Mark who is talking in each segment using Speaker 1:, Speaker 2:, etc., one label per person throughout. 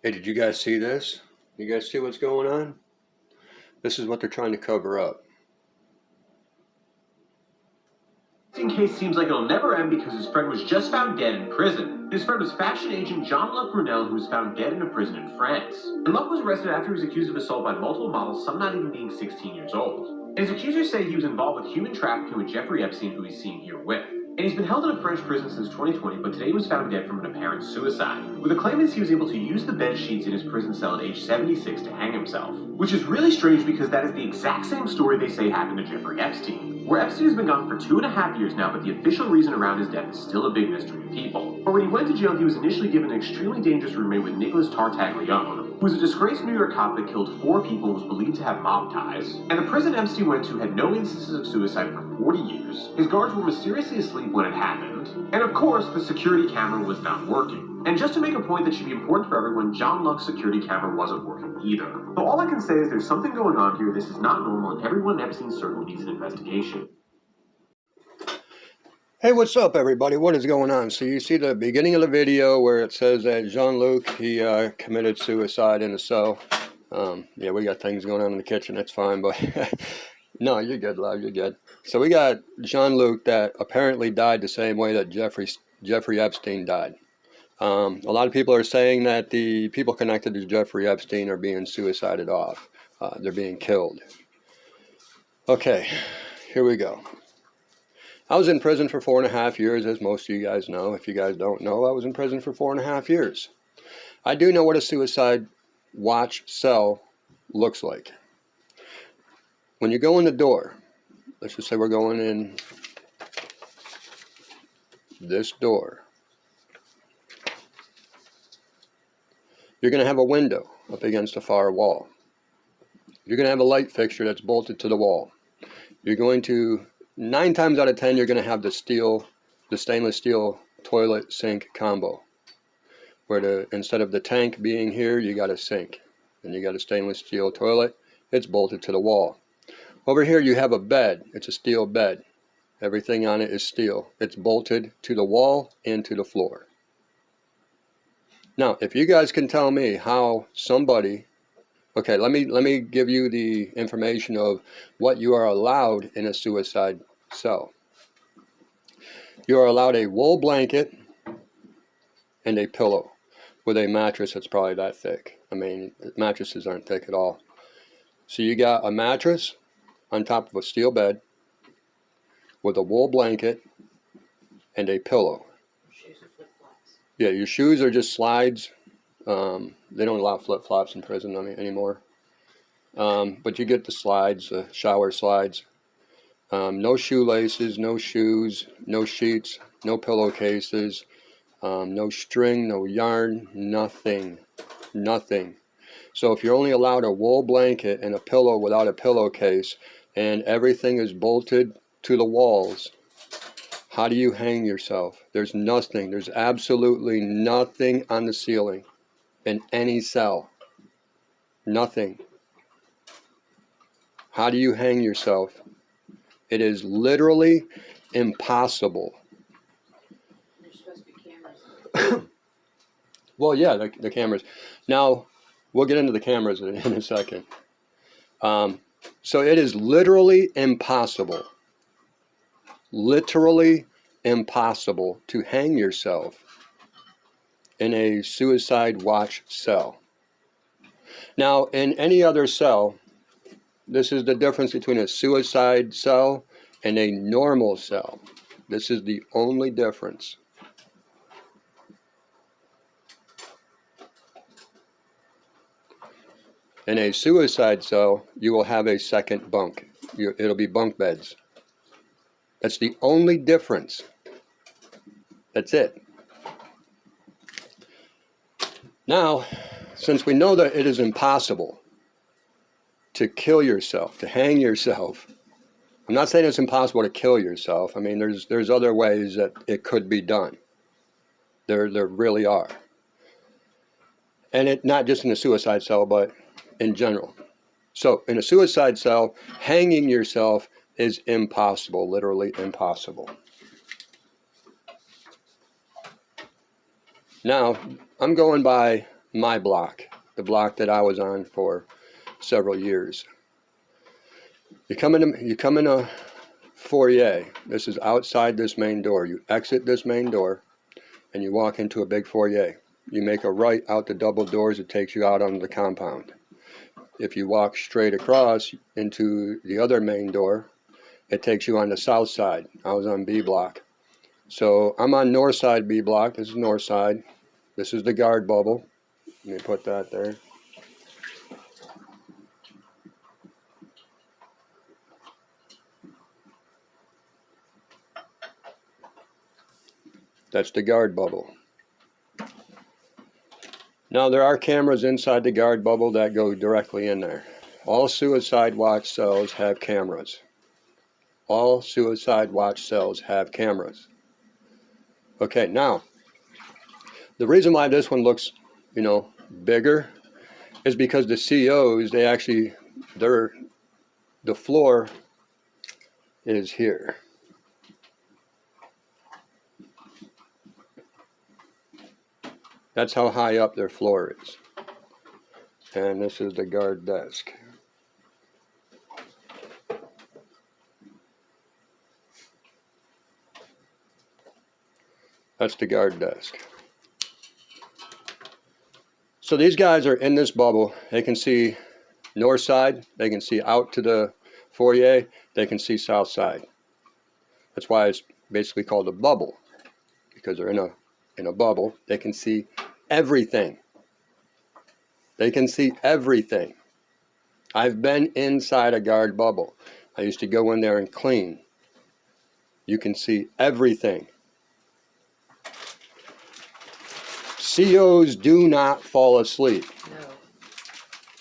Speaker 1: Hey, did you guys see this? You guys see what's going on? This is what they're trying to cover up.
Speaker 2: Case seems like it'll never end because his friend was just found dead in prison. His friend was fashion agent Jean-Luc Brunel, who was found dead in a prison in France. And Luc was arrested after he was accused of assault by multiple models, some not even being 16 years old. And his accusers say he was involved with human trafficking with Jeffrey Epstein, who he's seen here with. And he's been held in a French prison since 2020, but today he was found dead from an apparent suicide. With the claimants, he was able to use the bed sheets in his prison cell at age 76 to hang himself. Which is really strange because that is the exact same story they say happened to Jeffrey Epstein. Where Epstein has been gone for 2.5 years now, but the official reason around his death is still a big mystery to people. But when he went to jail, he was initially given an extremely dangerous roommate with Nicholas Tartaglione, who was a disgraced New York cop that killed 4 people and was believed to have mob ties. And the prison Epstein went to had no instances of suicide for 40 years. His guards were mysteriously asleep when it happened. And of course, the security camera was not working. And just to make a point that should be important for everyone, Jean-Luc's security camera wasn't working either. So all I can say is there's something going on here. This is not normal, and everyone in Epstein's circle needs an investigation.
Speaker 1: Hey, what's up, everybody? What is going on? So you see the beginning of the video where it says that Jean-Luc, he committed suicide in a cell. Yeah, we got things going on in the kitchen. That's fine, but no, you're good, love. You're good. So we got Jean-Luc that apparently died the same way that Jeffrey Epstein died. A lot of people are saying that the people connected to Jeffrey Epstein are being suicided off. They're being killed. Okay, here we go. I was in prison for 4.5 years, as most of you guys know. If you guys don't know, I was in prison for 4.5 years. I do know what a suicide watch cell looks like. When you go in the door, let's just say we're going in this door. You're going to have a window up against a far wall. You're going to have a light fixture that's bolted to the wall. You're going to 9 times out of 10, you're going to have the stainless steel toilet sink combo, where instead of the tank being here, you got a sink, and you got a stainless steel toilet. It's bolted to the wall. Over here, you have a bed. It's a steel bed. Everything on it is steel. It's bolted to the wall and to the floor. Now, if you guys can tell me how somebody, okay, let me give you the information of what you are allowed in a suicide cell. You are allowed a wool blanket and a pillow with a mattress that's probably that thick. I mean, mattresses aren't thick at all. So you got a mattress on top of a steel bed with a wool blanket and a pillow.
Speaker 3: Shoes or flip-flops?
Speaker 1: Yeah, your shoes are just slides. They don't allow flip-flops in prison anymore. But you get the slides, shower slides. No shoelaces, no shoes, no sheets, no pillowcases, no string, no yarn, nothing. So if you're only allowed a wool blanket and a pillow without a pillowcase, and everything is bolted to the walls, how do you hang yourself? There's nothing. There's absolutely nothing on the ceiling in any cell. Nothing. How do you hang yourself? It is literally impossible.
Speaker 3: There's supposed to be cameras.
Speaker 1: Well, yeah, the cameras. Now, we'll get into the cameras in a second. So it is literally impossible to hang yourself in a suicide watch cell. Now, in any other cell, this is the difference between a suicide cell and a normal cell. This is the only difference. In a suicide cell, you will have a second bunk. It'll be bunk beds. That's the only difference. That's it. Now, since we know that it is impossible to kill yourself, to hang yourself, I'm not saying it's impossible to kill yourself. I mean, there's other ways that it could be done. There really are. And it not just in a suicide cell, but in general. So in a suicide cell, hanging yourself is impossible, literally impossible. Now, I'm going by my block, the block that I was on for several years. You come in a foyer. This is outside this main door. You exit this main door and you walk into a big foyer. You make a right out the double doors, it takes you out onto the compound. If you walk straight across into the other main door, it takes you on the south side. I was on B block. So I'm on north side B block. This is north side. This is the guard bubble. Let me put that there. That's the guard bubble. Now there are cameras inside the guard bubble that go directly in there. All suicide watch cells have cameras. All suicide watch cells have cameras. Okay, now, the reason why this one looks, bigger is because the COs, the floor is here. That's how high up their floor is. And this is the guard desk. That's the guard desk. So these guys are in this bubble. They can see north side. They can see out to the foyer. They can see south side. That's why it's basically called a bubble, because they're in a bubble. They can see everything. They can see everything. I've been inside a guard bubble. I used to go in there and clean. You can see everything. COs do not fall asleep.
Speaker 3: No.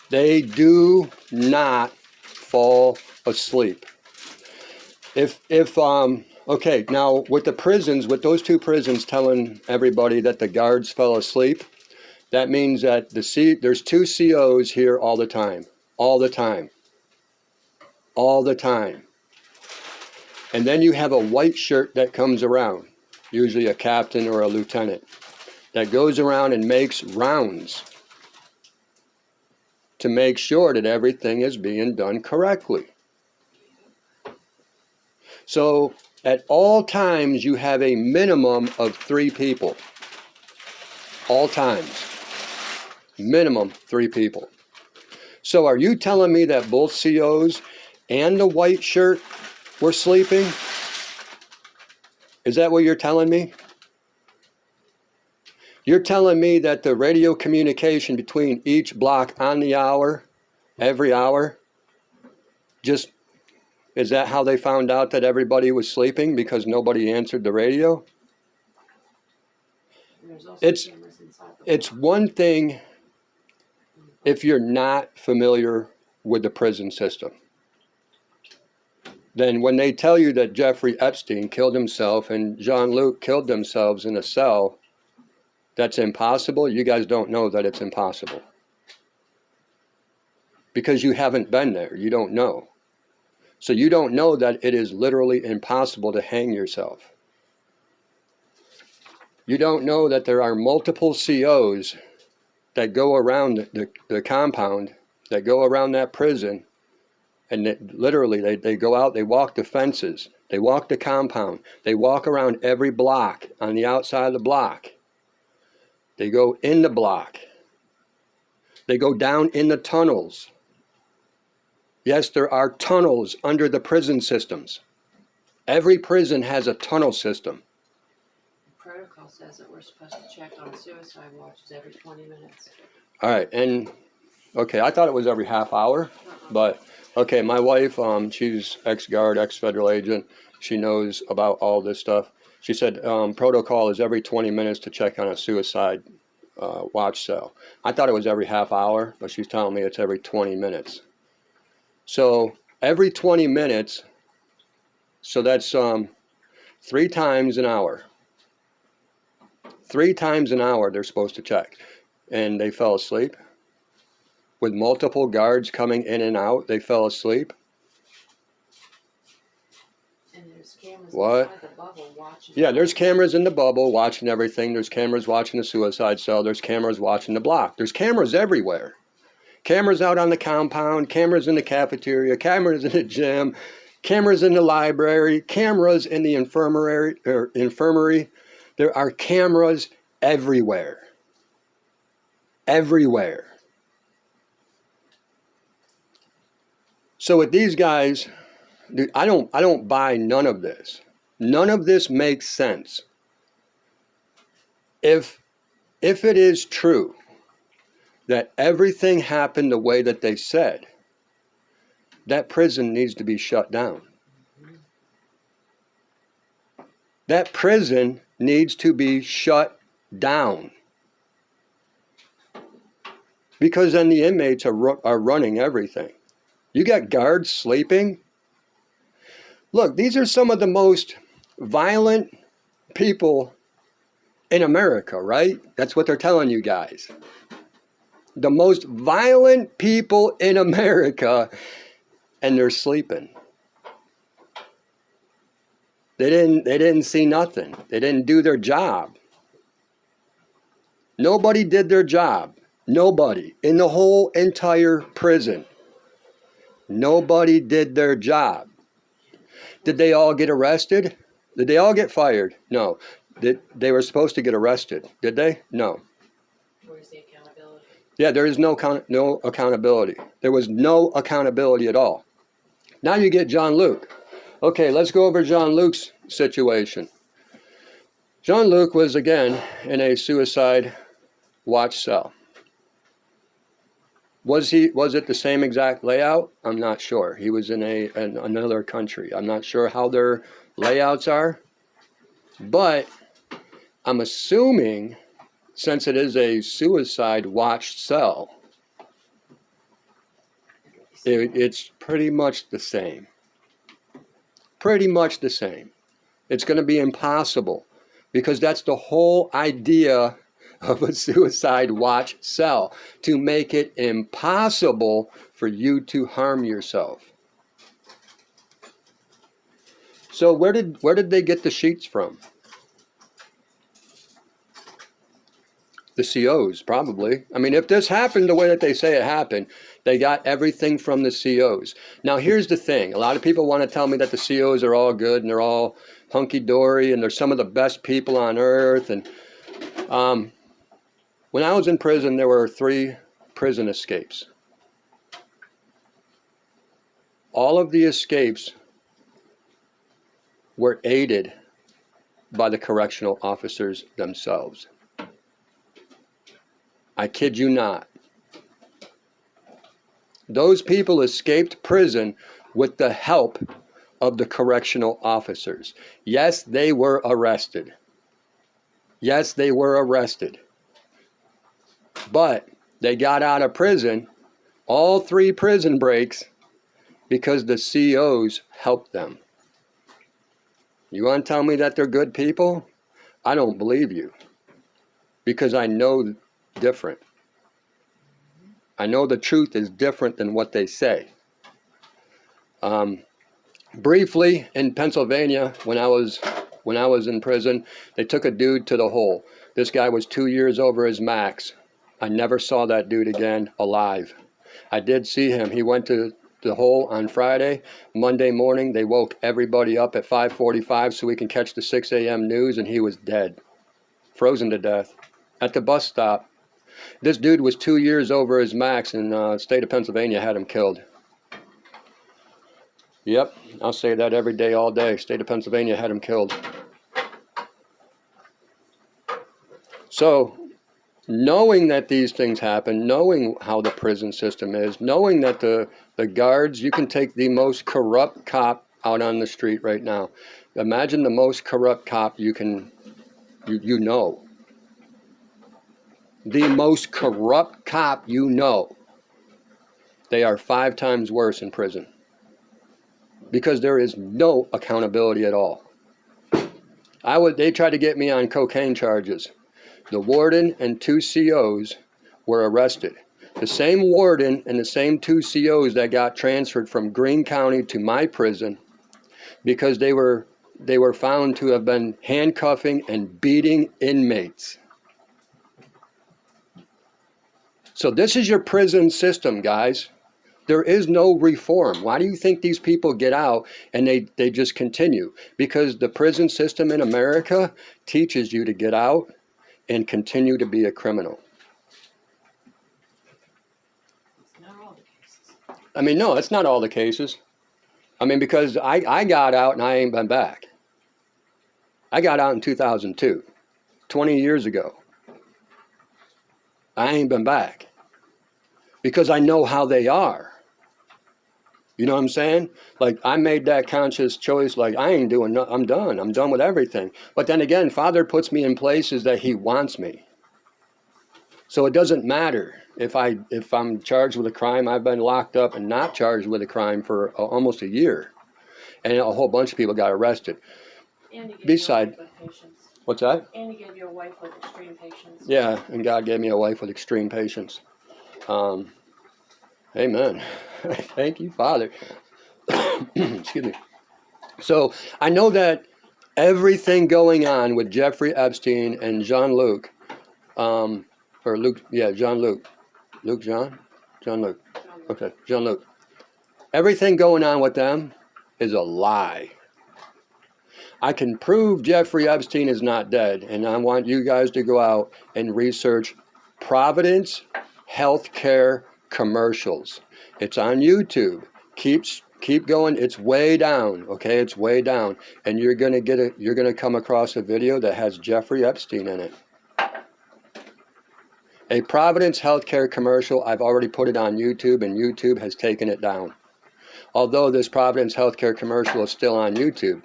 Speaker 1: They do not fall asleep. Okay, now with the prisons, with those two prisons telling everybody that the guards fell asleep, that means that there's two COs here all the time. All the time. All the time. And then you have a white shirt that comes around, usually a captain or a lieutenant, that goes around and makes rounds to make sure that everything is being done correctly. So at all times you have a minimum of 3 people. All times. Minimum 3 people. So are you telling me that both COs and the white shirt were sleeping? Is that what you're telling me? You're telling me that the radio communication between each block on the hour, every hour, is that how they found out that everybody was sleeping, because nobody answered the radio?
Speaker 3: And there's also
Speaker 1: It's
Speaker 3: cameras inside the block.
Speaker 1: one thing if you're not familiar with the prison system. Then when they tell you that Jeffrey Epstein killed himself and Jean-Luc killed themselves in a cell, that's impossible. You guys don't know that it's impossible. Because you haven't been there. You don't know. So you don't know that it is literally impossible to hang yourself. You don't know that there are multiple COs that go around the compound, that go around that prison, and literally they go out, they walk the fences, they walk the compound, they walk around every block on the outside of the block. They go in the block. They go down in the tunnels. Yes, there are tunnels under the prison systems. Every prison has a tunnel system.
Speaker 3: The protocol says that we're supposed to check on suicide watches every 20 minutes.
Speaker 1: All right, and okay, I thought it was every half hour, but okay, my wife, she's ex-guard, ex-federal agent. She knows about all this stuff. She said protocol is every 20 minutes to check on a suicide watch cell. I thought it was every half hour, but she's telling me it's every 20 minutes. So every 20 minutes, so that's 3 times an hour. 3 times an hour they're supposed to check. And they fell asleep. With multiple guards coming in and out, they fell asleep.
Speaker 3: And there's cameras
Speaker 1: What?
Speaker 3: inside the bubble watching.
Speaker 1: Yeah, there's cameras in the bubble watching everything. There's cameras watching the suicide cell. There's cameras watching the block. There's cameras everywhere. Cameras out on the compound, cameras in the cafeteria, cameras in the gym, cameras in the library, cameras in the infirmary. There are cameras everywhere. Everywhere. So with these guys, dude, I don't buy none of this. None of this makes sense. If it is true that everything happened the way that they said, that prison needs to be shut down. That prison needs to be shut down. Because then the inmates are running everything. You got guards sleeping. Look, these are some of the most violent people in America, right? That's what they're telling you guys. The most violent people in America, and they're sleeping. They didn't see nothing. They didn't do their job. Nobody did their job. Nobody in the whole entire prison. Nobody did their job. Did they all get arrested? Did they all get fired? No. They were supposed to get arrested. Did they? No.
Speaker 3: Where's the accountability?
Speaker 1: Yeah, there is no accountability. There was no accountability at all. Now you get John Luke. Okay, let's go over John Luke's situation. John Luke was again in a suicide watch cell. Was it the same exact layout? I'm not sure. He was in another country. I'm not sure how their layouts are. But I'm assuming, since it is a suicide watch cell, it's pretty much the same. Pretty much the same. It's going to be impossible, because that's the whole idea of a suicide watch cell, to make it impossible for you to harm yourself. So where did they get the sheets from? The COs, probably. I mean, if this happened the way that they say it happened, they got everything from the COs. Now, here's the thing. A lot of people want to tell me that the COs are all good and they're all hunky-dory and they're some of the best people on earth. And when I was in prison, there were 3 prison escapes. All of the escapes were aided by the correctional officers themselves. I kid you not. Those people escaped prison with the help of the correctional officers. Yes, they were arrested. Yes, they were arrested. But they got out of prison, all 3 prison breaks, because the COs helped them. You want to tell me that they're good people? I don't believe you, because I know different. I know the truth is different than what they say. Briefly, in Pennsylvania, when I was in prison, they took a dude to the hole. This guy was 2 years over his max. I never saw that dude again alive. I did see him. He went to the hole on Friday. Monday morning, they woke everybody up at 5:45 so we can catch the 6 a.m. news, and he was dead, frozen to death at the bus stop. This dude was 2 years over his max, and the state of Pennsylvania had him killed. Yep, I'll say that every day, all day. State of Pennsylvania had him killed. So, knowing that these things happen, knowing how the prison system is, knowing that the guards, you can take the most corrupt cop out on the street right now. Imagine the most corrupt cop you know. The most corrupt cop you know. They are 5 times worse in prison. Because there is no accountability at all. They tried to get me on cocaine charges. The warden and 2 COs were arrested. The same warden and the same 2 COs that got transferred from Greene County to my prison, because they were they were found to have been handcuffing and beating inmates. So this is your prison system, guys. There is no reform. Why do you think these people get out and they just continue? Because the prison system in America teaches you to get out and continue to be a criminal.
Speaker 3: It's not all the cases.
Speaker 1: I mean, no, it's not all the cases. I mean, because I got out and I ain't been back. I got out in 2002, 20 years ago. I ain't been back because I know how they are. You know what I'm saying? Like, I made that conscious choice, like, I ain't doing nothing. I'm done. I'm done with everything. But then again, Father puts me in places that he wants me. So it doesn't matter if I'm charged with a crime. I've been locked up and not charged with a crime for almost a year. And a whole bunch of people got arrested.
Speaker 3: And he gave
Speaker 1: Beside-
Speaker 3: you a wife with patience.
Speaker 1: What's that?
Speaker 3: And he gave you a wife with extreme patience.
Speaker 1: Yeah, and God gave me a wife with extreme patience. Amen. Thank you, Father. Excuse me. So I know that everything going on with Jeffrey Epstein and Jean-Luc, Jean-Luc. Okay, Jean-Luc. Everything going on with them is a lie. I can prove Jeffrey Epstein is not dead, and I want you guys to go out and research Providence Healthcare commercials. It's on YouTube. Keep going. It's way down. Okay, it's way down, and you're gonna come across a video that has Jeffrey Epstein in it. A Providence Healthcare commercial. I've already put it on YouTube, and YouTube has taken it down. Although this Providence Healthcare commercial is still on YouTube.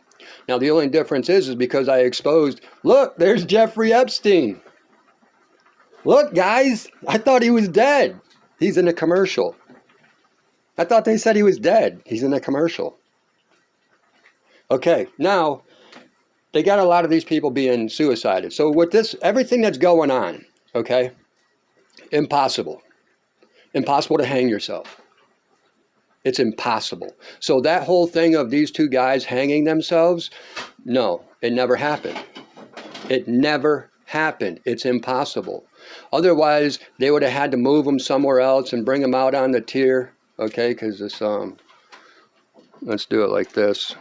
Speaker 1: Now, the only difference is because I exposed, look, there's Jeffrey Epstein. Look, guys, I thought he was dead. He's in a commercial. I thought they said he was dead. He's in a commercial. Okay, now, they got a lot of these people being suicided. So with this, everything that's going on, okay, impossible. Impossible to hang yourself. It's impossible. So that whole thing of these two guys hanging themselves, no, it never happened. It never happened. It's impossible. Otherwise, they would have had to move them somewhere else and bring them out on the tier, okay? Because this, let's do it like this.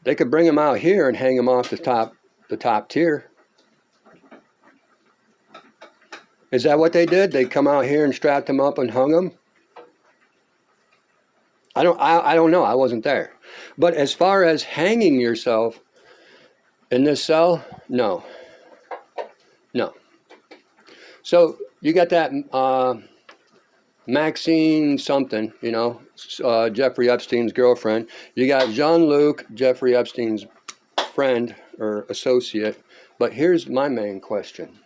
Speaker 1: They could bring them out here and hang them off the top tier. Is that what they did? They come out here and strapped them up and hung them? I don't know. I wasn't there. But as far as hanging yourself in this cell, no. No. So you got that Maxine something, you know, Jeffrey Epstein's girlfriend. You got Jean-Luc, Jeffrey Epstein's friend or associate. But here's my main question.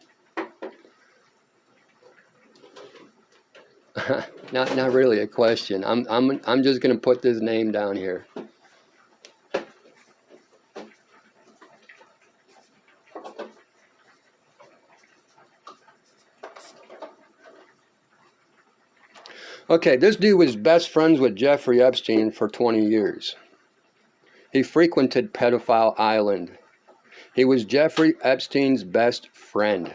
Speaker 1: Not really a question. I'm just going to put this name down here. Okay, this dude was best friends with Jeffrey Epstein for 20 years. He frequented Pedophile Island. He was Jeffrey Epstein's best friend.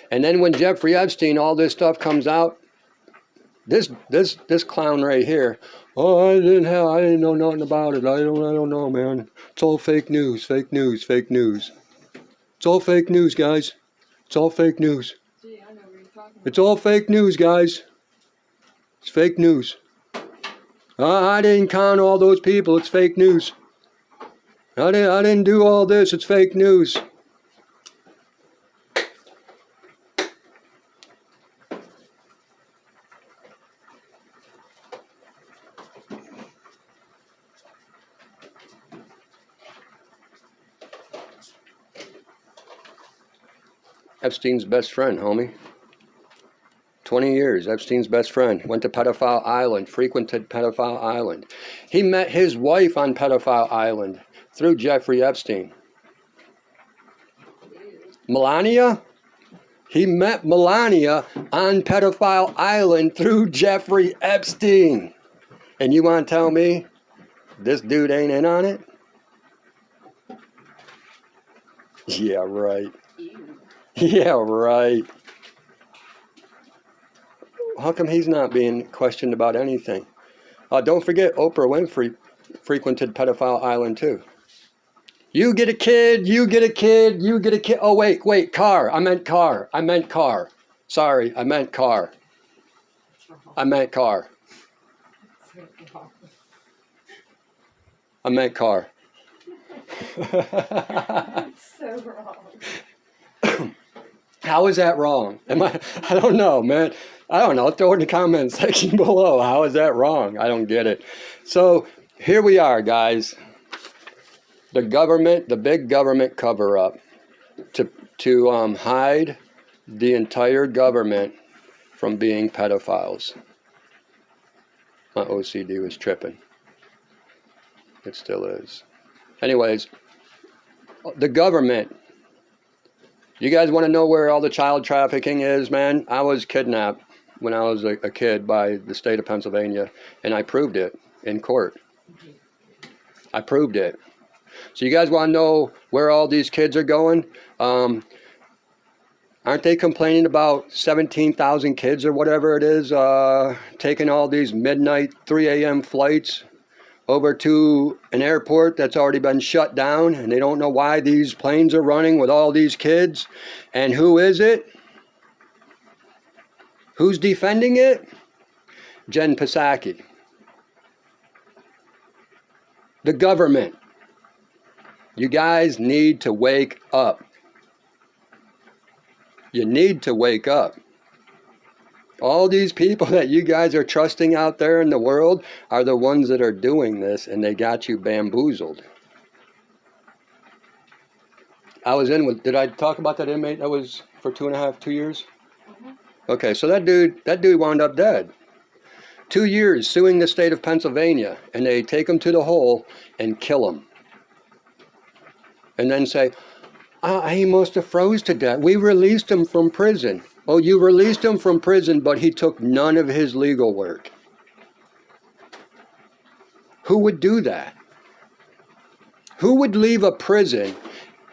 Speaker 1: And then when Jeffrey Epstein, all this stuff comes out, this clown right here, oh, I didn't know nothing about it. I don't know, man. It's all fake news, fake news, fake news. It's all fake news, guys. It's all fake news.
Speaker 3: See, I know what you're talking about.
Speaker 1: It's all fake news, guys. It's fake news. I didn't count all those people. It's fake news. I didn't do all this. It's fake news. Epstein's best friend, homie. 20 years, Epstein's best friend. Went to Pedophile Island, frequented Pedophile Island. He met his wife on Pedophile Island through Jeffrey Epstein. Melania? He met Melania on Pedophile Island through Jeffrey Epstein. And you want to tell me this dude ain't in on it? Yeah, right.
Speaker 3: Ew.
Speaker 1: Yeah, right. How come he's not being questioned about anything? Don't forget, Oprah Winfrey frequented Pedophile Island too. You get a kid, you get a kid, you get a kid. Oh, wait, car. I meant car. Sorry, I meant car. I meant car. I meant car.
Speaker 3: So wrong.
Speaker 1: How is that wrong? I don't know, man. I don't know. Throw it in the comment section below. How is that wrong? I don't get it. So here we are, guys. The government, the big government cover-up to hide the entire government from being pedophiles. My OCD was tripping. It still is. Anyways, the government. You guys want to know where all the child trafficking is, man? I was kidnapped when I was a kid by the state of Pennsylvania, and I proved it in court. I proved it. So you guys want to know where all these kids are going? Aren't they complaining about 17,000 kids or whatever it is taking all these midnight 3 a.m. flights over to an airport that's already been shut down, and they don't know why these planes are running with all these kids? And who is it? Who's defending it? Jen Psaki. The government. You guys need to wake up. You need to wake up. All these people that you guys are trusting out there in the world are the ones that are doing this, and they got you bamboozled. I was in with, did I talk about that inmate that was for 2 years? Mm-hmm. Okay, so that dude wound up dead. 2 years suing the state of Pennsylvania, and they take him to the hole and kill him. And then say, he must have froze to death. We released him from prison. Oh, you released him from prison, but he took none of his legal work. Who would do that? Who would leave a prison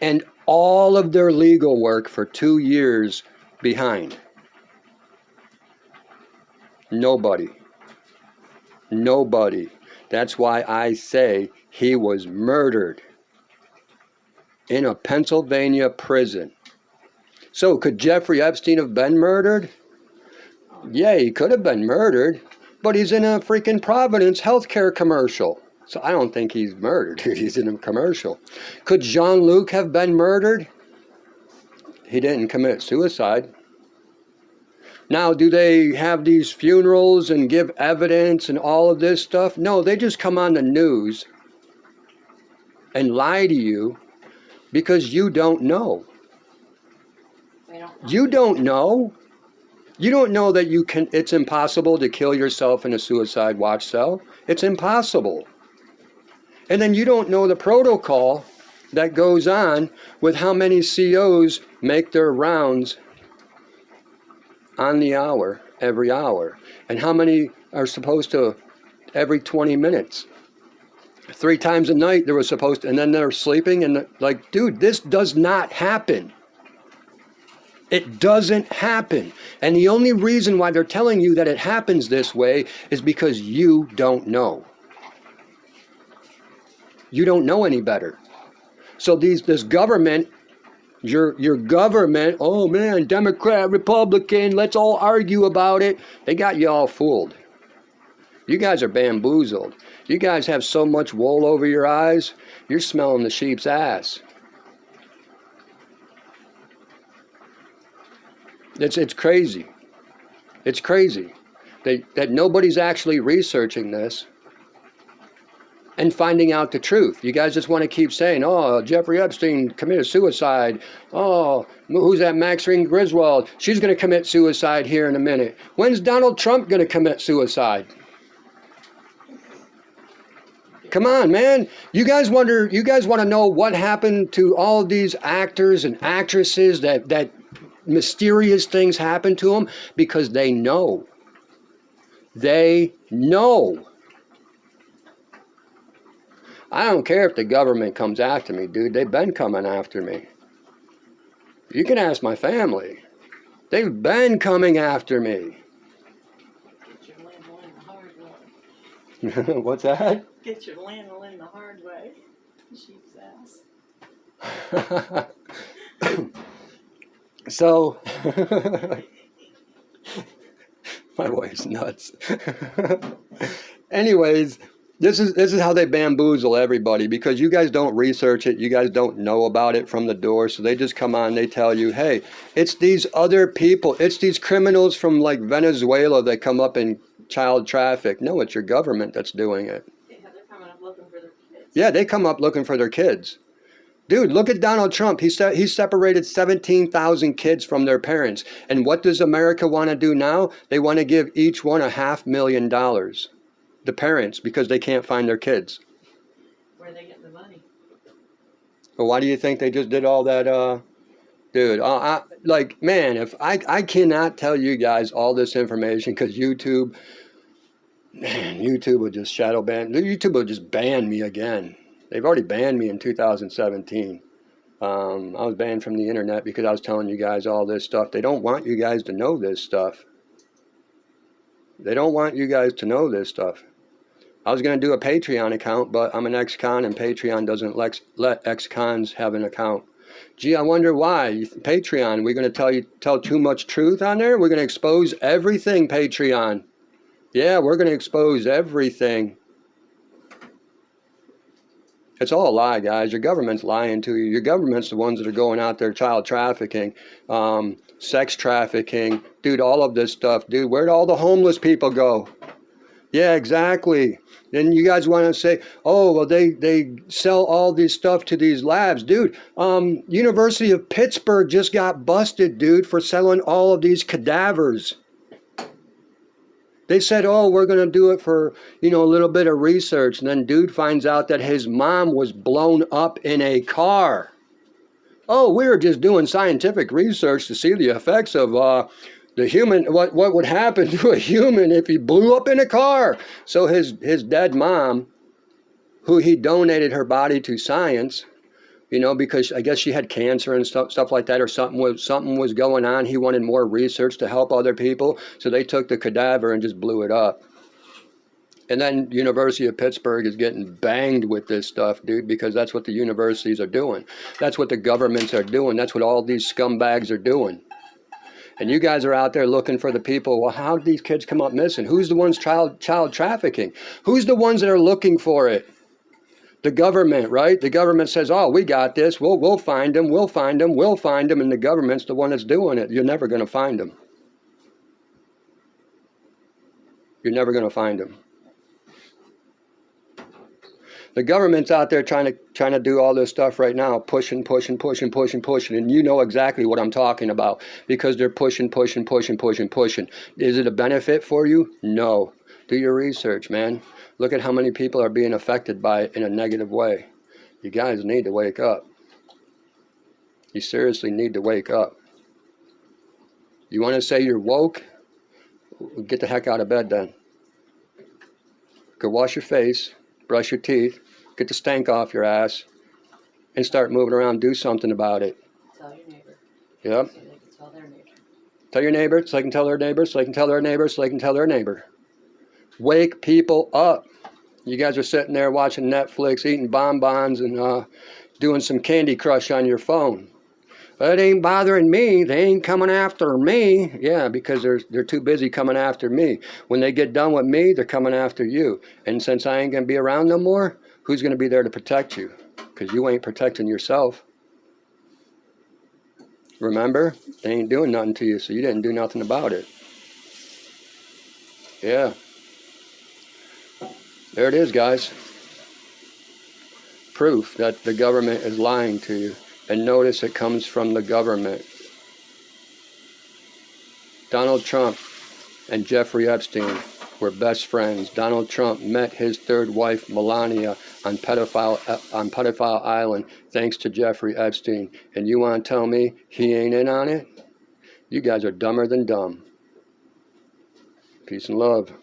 Speaker 1: and all of their legal work for 2 years behind? Nobody. Nobody. That's why I say he was murdered in a Pennsylvania prison. So could Jeffrey Epstein have been murdered? Yeah, he could have been murdered, but he's in a freaking Providence healthcare commercial. So I don't think he's murdered. He's in a commercial. Could Jean-Luc have been murdered? He didn't commit suicide. Now, do they have these funerals and give evidence and all of this stuff? No, they just come on the news and lie to you because you don't know. You don't know. You don't know that it's impossible to kill yourself in a suicide watch cell. It's impossible. And then you don't know the protocol that goes on with how many COs make their rounds on the hour, every hour, and how many are supposed to every 20 minutes. 3 times a night they were supposed to, and then they're sleeping, and like, dude, this does not happen. It doesn't happen. And the only reason why they're telling you that it happens this way is because you don't know. You don't know any better. So this government, your government, oh man, Democrat, Republican, let's all argue about it. They got you all fooled. You guys are bamboozled. You guys have so much wool over your eyes, you're smelling the sheep's ass. It's crazy. It's crazy that nobody's actually researching this and finding out the truth. You guys just want to keep saying, oh, Jeffrey Epstein committed suicide. Oh, who's that, Maxine Griswold? She's going to commit suicide here in a minute. When's Donald Trump going to commit suicide? Come on, man. You guys want to know what happened to all these actors and actresses that mysterious things happened to them? Because they know. They know. I don't care if the government comes after me, dude. They've been coming after me. You can ask my family. They've been coming after me.
Speaker 3: Get your landline the hard way.
Speaker 1: What's that?
Speaker 3: Get your landline the hard way. Sheep's ass.
Speaker 1: So, my wife's nuts. Anyways, this is how they bamboozle everybody, because you guys don't research it, you guys don't know about it from the door, so they just come on, they tell you, hey, it's these other people, it's these criminals from like Venezuela that come up and child traffic. No, it's your government that's doing it.
Speaker 3: Yeah, they're coming up looking for their kids.
Speaker 1: Yeah, they come up looking for their kids. Dude, look at Donald Trump. He separated 17,000 kids from their parents. And what does America want to do now? They want to give each one $500,000. The parents, because they can't find their kids.
Speaker 3: Where are they getting the money?
Speaker 1: Well, why do you think they just did all that? Dude, like, man, if I cannot tell you guys all this information because YouTube would just shadow ban. YouTube will just ban me again. They've already banned me in 2017. I was banned from the internet because I was telling you guys all this stuff. They don't want you guys to know this stuff. They don't want you guys to know this stuff. I was going to do a Patreon account, but I'm an ex-con and Patreon doesn't let ex-cons have an account. Gee, I wonder why. Patreon, we're going to tell too much truth on there? We're going to expose everything, Patreon. Yeah, we're going to expose everything. It's all a lie, guys. Your government's lying to you. Your government's the ones that are going out there child trafficking, sex trafficking, dude, all of this stuff. Dude, where'd all the homeless people go? Yeah, exactly. Then you guys want to say, oh, well, they sell all this stuff to these labs. Dude, University of Pittsburgh just got busted, dude, for selling all of these cadavers. They said, oh, we're going to do it for, a little bit of research. And then dude finds out that his mom was blown up in a car. Oh, we were just doing scientific research to see the effects of the human, what would happen to a human if he blew up in a car. So his dead mom, who he donated her body to science, because I guess she had cancer and stuff like that, or something was going on. He wanted more research to help other people, so they took the cadaver and just blew it up. And then University of Pittsburgh is getting banged with this stuff, dude, because that's what the universities are doing. That's what the governments are doing. That's what all these scumbags are doing. And you guys are out there looking for the people. Well, how did these kids come up missing? Who's the ones child trafficking? Who's the ones that are looking for it? The government, right? The government says, oh, we got this. We'll find them. We'll find them. We'll find them. And the government's the one that's doing it. You're never going to find them. You're never going to find them. The government's out there trying to do all this stuff right now, pushing, and you know exactly what I'm talking about because they're pushing. Is it a benefit for you? No. Do your research, man. Look at how many people are being affected by it in a negative way. You guys need to wake up. You seriously need to wake up. You want to say you're woke? Get the heck out of bed then. Go wash your face, brush your teeth, get the stank off your ass, and start moving around, do something about it.
Speaker 3: Tell your neighbor.
Speaker 1: Yep.
Speaker 3: So they can tell their neighbor.
Speaker 1: Tell your neighbor so they can tell their neighbor, so they can tell their neighbor, so they can tell their neighbor. Wake people up. You guys are sitting there watching Netflix, eating bonbons, and doing some Candy Crush on your phone. It ain't bothering me. They ain't coming after me. Yeah, because they're too busy coming after me. When they get done with me, they're coming after you. And since I ain't going to be around no more, who's going to be there to protect you? Because you ain't protecting yourself. Remember? They ain't doing nothing to you, so you didn't do nothing about it. Yeah. There it is, guys. Proof that the government is lying to you. And notice it comes from the government. Donald Trump and Jeffrey Epstein were best friends. Donald Trump met his third wife, Melania, on Pedophile Island, thanks to Jeffrey Epstein. And you want to tell me he ain't in on it? You guys are dumber than dumb. Peace and love.